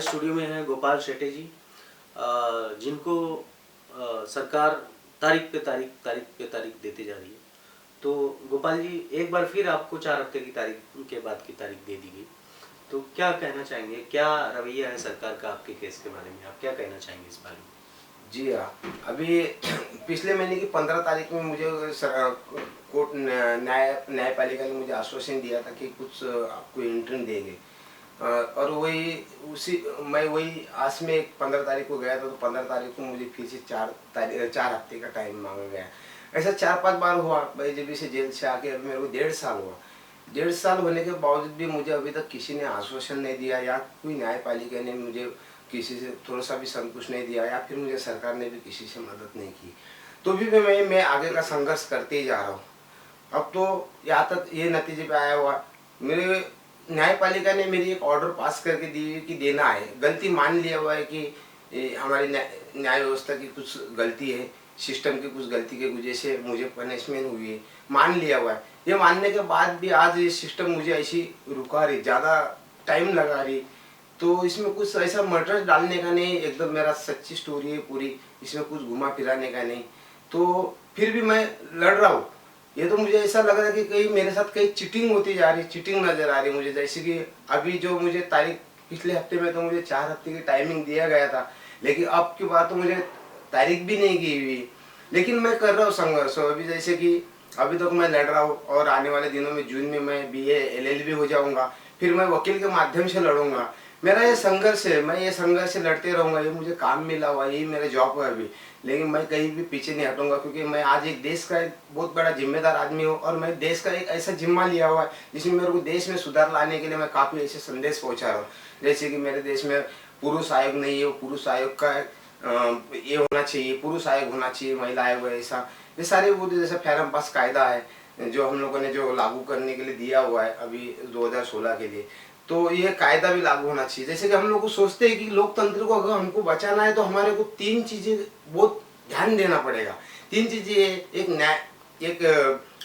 हमारे स्टूडियो में हैं गोपाल शेट्टी जी, जिनको सरकार तारीख देते जा रही है। तो गोपाल जी, एक बार फिर आपको 4 हफ्ते की तारीख के बाद की तारीख दे दी गई, तो क्या कहना चाहेंगे? क्या रवैया है सरकार का आपके केस के बारे में? आप क्या कहना चाहेंगे इस बारे में? जी हाँ, अभी पिछले महीने की 15 तारीख में मुझे कोर्ट न्यायपालिका ने मुझे आश्वासन दिया था कि कुछ आपको इंटर्न देंगे। और मैं वही आस में 15 तारीख को गया था, तो 15 तारीख को मुझे फिर से 4 हफ्ते का टाइम मांगा गया। ऐसा 4-5 बार हुआ भाई। जब से जेल से आके अभी मेरे को 1.5 साल हुआ। 1.5 साल होने के बावजूद भी मुझे अभी तक किसी ने आश्वासन नहीं दिया, या कोई न्यायपालिका ने मुझे किसी से थोड़ा सा भी संकोच नहीं दिया, या फिर मुझे सरकार ने भी किसी से मदद नहीं की। तो भी मैं आगे का संघर्ष करते ही जा रहा हूँ। अब तो यहाँ तक ये नतीजे पे आया हुआ, मेरे न्यायपालिका ने मेरी एक ऑर्डर पास करके दी कि देना है। गलती मान लिया हुआ है कि हमारी न्याय व्यवस्था की कुछ गलती है, सिस्टम की कुछ गलती की वजह से मुझे पनिशमेंट हुई है, मान लिया हुआ है। ये मानने के बाद भी आज ये सिस्टम मुझे ऐसी रुका रही, ज़्यादा टाइम लगा रही। तो इसमें कुछ ऐसा मर्डर डालने का नहीं, एकदम मेरा सच्ची स्टोरी है पूरी, इसमें कुछ घुमा फिराने का नहीं। तो फिर भी मैं लड़ रहा हूँ। ये तो मुझे ऐसा लग रहा है कि कहीं मेरे साथ कहीं चीटिंग होती जा रही, चीटिंग नजर आ रही मुझे। जैसे कि अभी जो मुझे तारीख पिछले हफ्ते में तो मुझे 4 हफ्ते की टाइमिंग दिया गया था, लेकिन अब की बार तो मुझे तारीख भी नहीं दी हुई। लेकिन मैं कर रहा हूँ संघर्ष। अभी जैसे कि अभी तक मैं लड़ रहा हूँ, और आने वाले दिनों में जून में मैं BA LLB हो जाऊंगा, फिर मैं वकील के माध्यम से लड़ूंगा। मेरा ये संघर्ष है, मैं ये संघर्ष से लड़ते रहूंगा। ये मुझे काम मिला हुआ, यही मेरा जॉब है अभी। लेकिन मैं कहीं भी पीछे नहीं हटूंगा, क्योंकि मैं आज एक देश का एक बहुत बड़ा जिम्मेदार आदमी हूँ, और मैं देश का एक ऐसा जिम्मा लिया हुआ है जिसमें मेरे को देश में सुधार लाने के लिए मैं काफ़ी ऐसे संदेश पहुँचा रहा हूँ। जैसे कि मेरे देश में पुरुष आयोग नहीं है, वो पुरुष आयोग का ये होना चाहिए, पुरुष आयोग होना चाहिए, महिला आयोग है, ऐसा ये सारे वो जैसे फैरम पास कायदा है जो हम लोगों ने जो लागू करने के लिए दिया हुआ है अभी 2016 के लिए। तो ये कायदा भी लागू होना चाहिए। जैसे कि हम लोग को सोचते हैं कि लोकतंत्र को अगर हमको बचाना है तो हमारे को 3 चीजें बहुत ध्यान देना पड़ेगा। 3 चीजें, एक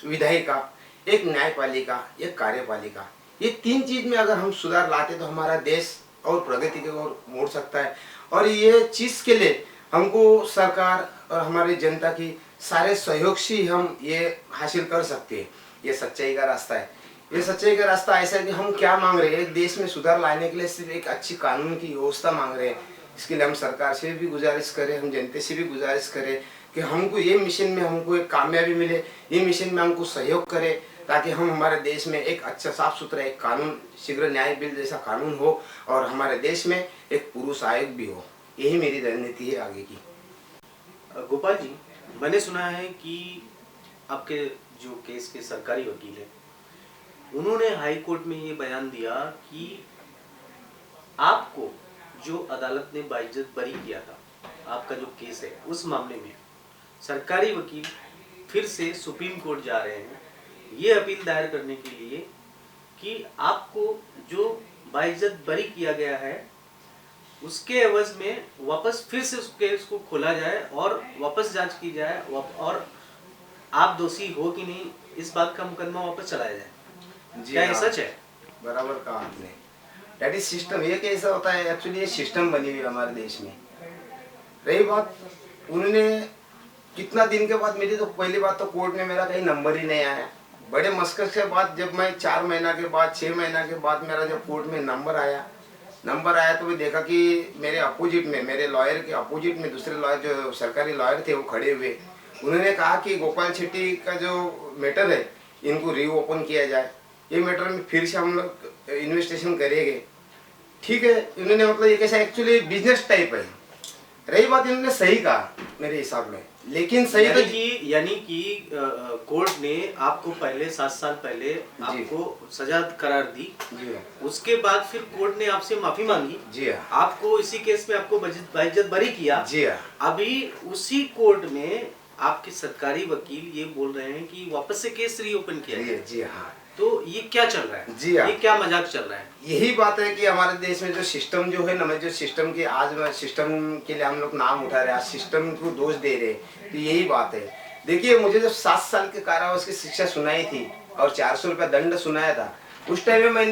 विधायिका, एक न्यायपालिका, एक कार्यपालिका। ये 3 चीज में अगर हम सुधार लाते तो हमारा देश और प्रगति की ओर मोड़ सकता है। और ये चीज के लिए हमको सरकार और हमारी जनता की सारे सहयोग से हम ये हासिल कर सकते हैं। ये सच्चाई का रास्ता है। ये सच्चाई का रास्ता ऐसा है कि हम क्या मांग रहे हैं, एक देश में सुधार लाने के लिए सिर्फ एक अच्छी कानून की व्यवस्था मांग रहे हैं। इसके लिए हम सरकार से भी गुजारिश करें, हम जनता से भी गुजारिश करें कि हमको ये मिशन में हमको एक कामयाबी मिले, ये मिशन में हमको सहयोग करें, ताकि हम हमारे देश में एक अच्छा साफ सुथरा एक कानून, शीघ्र न्याय बिल जैसा कानून हो, और हमारे देश में एक पुरुष आयोग भी हो। यही मेरी रणनीति है आगे की। गोपाल जी, मैंने सुना है कि आपके जो केस के सरकारी वकील हैं, उन्होंने हाई कोर्ट में ये बयान दिया कि आपको जो अदालत ने बाइज्जत बरी किया था, आपका जो केस है उस मामले में सरकारी वकील फिर से सुप्रीम कोर्ट जा रहे हैं ये अपील दायर करने के लिए कि आपको जो बाइज्जत बरी किया गया है उसके एवज में वापस फिर से उस केस को खोला जाए और वापस जांच की जाए, और आप दोषी हो कि नहीं इस बात का मुकदमा वापस चलाया जाए। क्या ये सच है? बराबर कहा आपने। That is system. ये कैसा होता है, एक्चुअली ये सिस्टम बनी हुई है हमारे देश में। रही बात, उन्होंने कितना दिन के बाद मेरी, तो पहली बात तो कोर्ट में मेरा कहीं नंबर ही नहीं आया। बड़े मशक्कत के बाद जब मैं 4 महीना के बाद, 6 महीना के बाद मेरा जब कोर्ट में नंबर आया तो मैं देखा कि मेरे अपोजिट में, मेरे लॉयर के अपोजिट में दूसरे लॉयर जो सरकारी लॉयर थे वो खड़े हुए। उन्होंने कहा कि गोपाल शेट्टी का जो मैटर है इनको रीओपन किया जाए, ये मैटर में फिर से हम लोग इन्वेस्टिगेशन करेंगे। ठीक है, इन्होंने मतलब ये कैसा एक्चुअली बिजनेस टाइप है। रही बात, इन्होंने सही कहा मेरे हिसाब में, लेकिन सही यानी कि कोर्ट ने आपको पहले 7 साल पहले आपको सजा करार दी, उसके बाद फिर कोर्ट ने आपसे माफी मांगी, जी हाँ, आपको इसी केस में आपको बाइज्जत बरी किया, जी हाँ। अभी उसी कोर्ट में आपके सरकारी वकील ये बोल रहे हैं कि वापस से केस रीओपन किया जाए। जी हाँ। तो ये क्या चल रहा है? जी हाँ, ये क्या मजाक चल रहा है? यही बात है कि हमारे देश में जो सिस्टम जो है ना, मैं जो सिस्टम की आज मैं सिस्टम के लिए हम लोग नाम उठा रहे हैं, आज सिस्टम को दोष दे रहे हैं, तो यही बात है। देखिए, मुझे जब 7 साल के कारावास की शिक्षा सुनाई थी और 400 रुपया दंड सुनाया था, उस टाइम में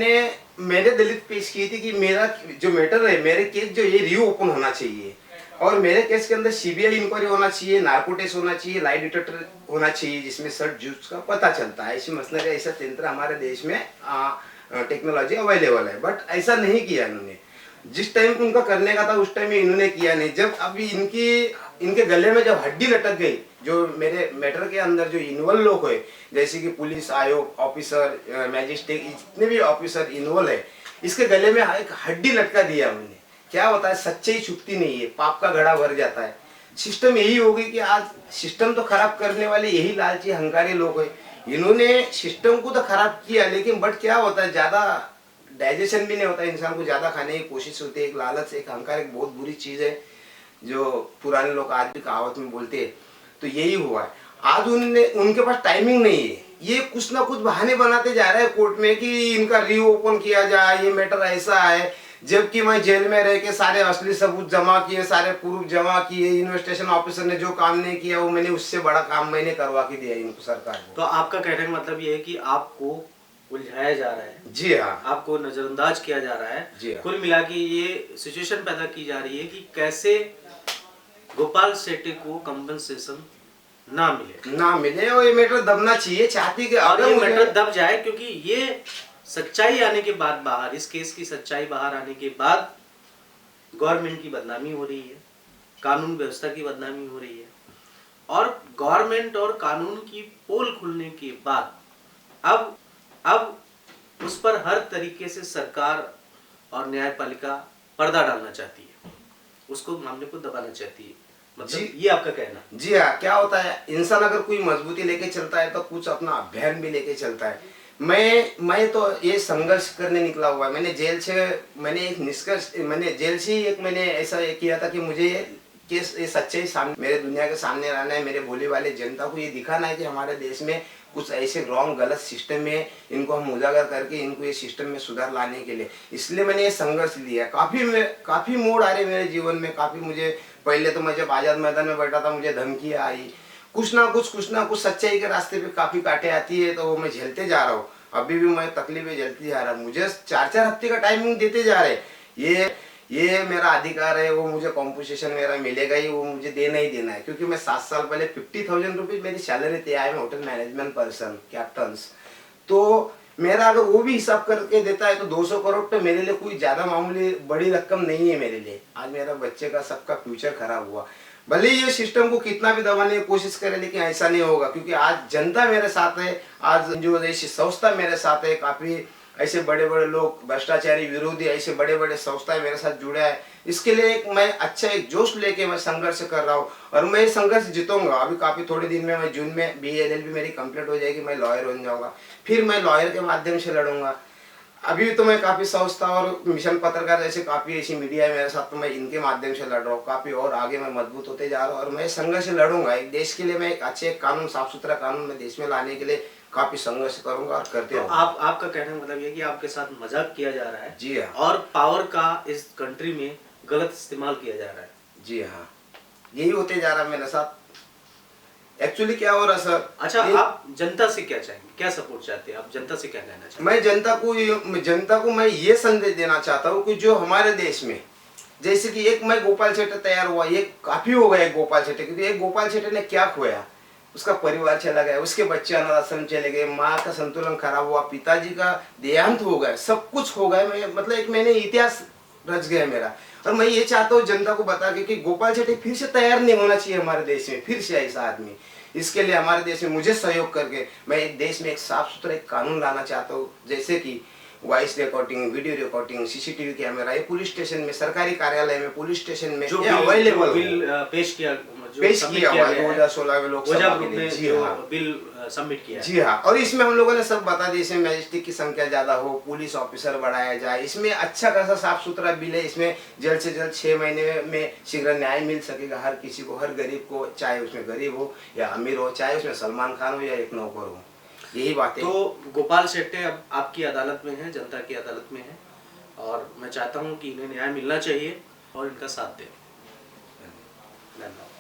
मैंने दलित पेश की थी कि मेरा जो मैटर है, मेरे केस जो ये री ओपन होना चाहिए और मेरे केस के अंदर सीबीआई इंक्वायरी होना चाहिए, नार्को टेस्ट होना चाहिए, लाई डिटेक्टर होना चाहिए जिसमें सर्च जूस का पता चलता है। इसी मसले का ऐसा तंत्र हमारे देश में टेक्नोलॉजी अवेलेबल है, बट ऐसा नहीं किया इन्होंने। जिस टाइम उनका करने का था उस टाइम में इन्होंने किया नहीं। जब अभी इनके गले में जब हड्डी लटक गई, जो मेरे मैटर के अंदर जो इन्वॉल्व लोग है, जैसे कि पुलिस आयोग ऑफिसर, मैजिस्ट्रेट, जितने भी ऑफिसर इन्वॉल्व है, इसके गले में एक हड्डी लटका दिया हमने। क्या होता है, सच्चाई छुपती नहीं है, पाप का घड़ा भर जाता है। सिस्टम यही होगी कि आज सिस्टम तो खराब करने वाले यही लालची हंकारी लोग हैं। इन्होंने सिस्टम को तो खराब किया, लेकिन बट क्या होता है, ज्यादा डाइजेशन भी नहीं होता, इंसान को ज्यादा खाने की कोशिश होती है। एक लालच, एक अहंकार एक बहुत बुरी चीज है, जो पुराने लोग आज भी कहावत में बोलते हैं। तो यही हुआ है। आज उनके पास टाइमिंग नहीं है, ये कुछ ना कुछ बहाने बनाते जा रहे हैं कोर्ट में कि इनका रीओपन किया जाए, ये मैटर ऐसा है। जबकि मैं जेल में रह के सारे असली सबूत जमा किए, सारे प्रूफ जमा किए, इन्वेस्टिगेशन ऑफिसर ने जो काम नहीं किया वो मैंने उससे बड़ा काम मैंने करवा के दिया इनको, सरकार को। तो आपका कहने का मतलब ये है कि आपको उलझाया जा रहा है। जी हाँ। आपको नजरअंदाज किया जा रहा है। जी हाँ। कुल मिला के ये सिचुएशन पैदा की जा रही है कि कैसे गोपाल सेठी को कंपनसेशन ना मिले और ये मैटर दबना चाहिए। चाहती कि और ये मैटर दब जाए, क्योंकि ये सच्चाई आने के बाद बाहर, इस केस की सच्चाई बाहर आने के बाद गवर्नमेंट की बदनामी हो रही है, कानून व्यवस्था की बदनामी हो रही है। और गवर्नमेंट और कानून की पोल खुलने के बाद अब उस पर हर तरीके से सरकार और न्यायपालिका पर्दा डालना चाहती है, उसको मामले को दबाना चाहती है। मतलब ये आपका कहना? जी हाँ। क्या होता है, इंसान अगर कोई मजबूती लेके चलता है तो कुछ अपना अभियान भी लेके चलता है। मैं तो ये संघर्ष करने निकला हुआ है। मैंने जेल से ही मैंने ऐसा किया था कि मुझे ये सच्चाई सामने, मेरे दुनिया के सामने लाना है। मेरे भोले वाले जनता को ये दिखाना है कि हमारे देश में कुछ ऐसे रॉन्ग गलत सिस्टम है, इनको हम उजागर करके इनको ये सिस्टम में सुधार लाने के लिए, इसलिए मैंने ये संघर्ष लिया। काफी मोड़ आ रहे मेरे जीवन में। काफी मुझे पहले तो मैं जब आजाद मैदान में बैठा था मुझे धमकियां आई, कुछ ना कुछ सच्चाई के रास्ते पे काफी काटे आती है, तो वो मैं झेलते जा रहा हूँ। अभी भी मैं तकलीफें झेलती जा रहा हूँ। मुझे 4-4 हफ्ते का टाइमिंग देते जा रहे। ये मेरा अधिकार है, वो मुझे कॉम्पोजिशन मेरा मिलेगा ही, वो मुझे देना ही देना है। क्योंकि मैं 7 साल पहले 50,000 रुपीज मेरी सैलरी थी। I am hotel management person captains. तो मेरा अगर वो भी हिसाब करके देता है तो 200 करोड़ तो मेरे लिए कोई ज्यादा मामूली बड़ी रकम नहीं है मेरे लिए। आज मेरा बच्चे का सबका फ्यूचर खराब हुआ। भले ये सिस्टम को कितना भी दबाने की कोशिश करे, लेकिन ऐसा नहीं होगा, क्योंकि आज जनता मेरे साथ है। आज जो ऐसी संस्था मेरे साथ है, काफी ऐसे बड़े बड़े लोग, भ्रष्टाचारी विरोधी ऐसे बड़े बड़े संस्थाएं मेरे साथ जुड़े हैं। इसके लिए मैं एक जोश लेके मैं संघर्ष कर रहा हूँ और मैं संघर्ष जीतूंगा। अभी काफी थोड़े दिन में मैं जून में BA-LLB मेरी कंप्लीट हो जाएगी, मैं लॉयर बन जाऊंगा, फिर मैं लॉयर के माध्यम से लड़ूंगा। अभी तो मैं काफी संस्था और मिशन पत्रकार जैसे काफी ऐसी मीडिया है मेरे साथ, तो मैं इनके माध्यम से लड़ रहा हूँ। काफी और आगे मैं मजबूत होते जा रहा हूँ और मैं संघर्ष लड़ूंगा। एक देश के लिए मैं एक अच्छे कानून, साफ सुथरा कानून में देश में लाने के लिए काफी संघर्ष करूंगा और करते रहूंगा। आपका कहने का मतलब ये कि आपके साथ मजाक किया जा रहा है। जी हाँ। और पावर का इस कंट्री में गलत इस्तेमाल किया जा रहा है। जी हाँ, यही होते जा रहा है मेरे साथ। एक्चुअली क्या हो रहा सर? अच्छा, आप जनता से क्या चाहेंगे, क्या सपोर्ट चाहते हैं आप, जनता से क्या कहना चाहते हैं? मैं जनता को मैं ये संदेश देना चाहता हूँ कि जो हमारे देश में, जैसे कि एक मैं गोपाल सेठी तैयार हुआ, ये काफी हो गया एक गोपाल सेठी, क्योंकि एक गोपाल सेठी ने क्या खोया, उसका परिवार चला गया, उसके बच्चे अनाथ आश्रम चले गए, माँ का संतुलन खराब हुआ, पिताजी का देहांत हो गया, सब कुछ हो गया। मैं मतलब एक मैंने इतिहास रच गया मेरा। और मैं ये चाहता हूँ जनता को बता के कि गोपाल सेठी फिर से तैयार नहीं होना चाहिए हमारे देश में, फिर से ऐसा आदमी। इसके लिए हमारे देश में मुझे सहयोग करके मैं एक देश में एक साफ सुथरा एक कानून लाना चाहता हूँ, जैसे कि voice recording, video recording, CCTV camera, ये पुलिस स्टेशन में, सरकारी कार्यालय में, पुलिस स्टेशन में जो अवेलेबल बिल पेश किया हुआ 2016 में लोकसभा के लिए। जी हाँ, बिल सबमिट किया है। जी हाँ। और इसमें हम लोगों ने सब बता दिया, इसमें मैजिस्ट्रेट की संख्या ज्यादा हो, पुलिस ऑफिसर बढ़ाया जाए, इसमें अच्छा खासा साफ सुथरा बिल है। इसमें जल्द से जल्द 6 महीने में शीघ्र न्याय मिल सकेगा हर किसी को, हर गरीब को, चाहे उसमें गरीब हो या अमीर हो, चाहे उसमें सलमान खान हो या एक नौकर हो। यही बात है। तो गोपाल सेठी अब आपकी अदालत में है, जनता की अदालत में है, और मैं चाहता हूँ कि इन्हें न्याय मिलना चाहिए और इनका साथ दें। धन्यवाद।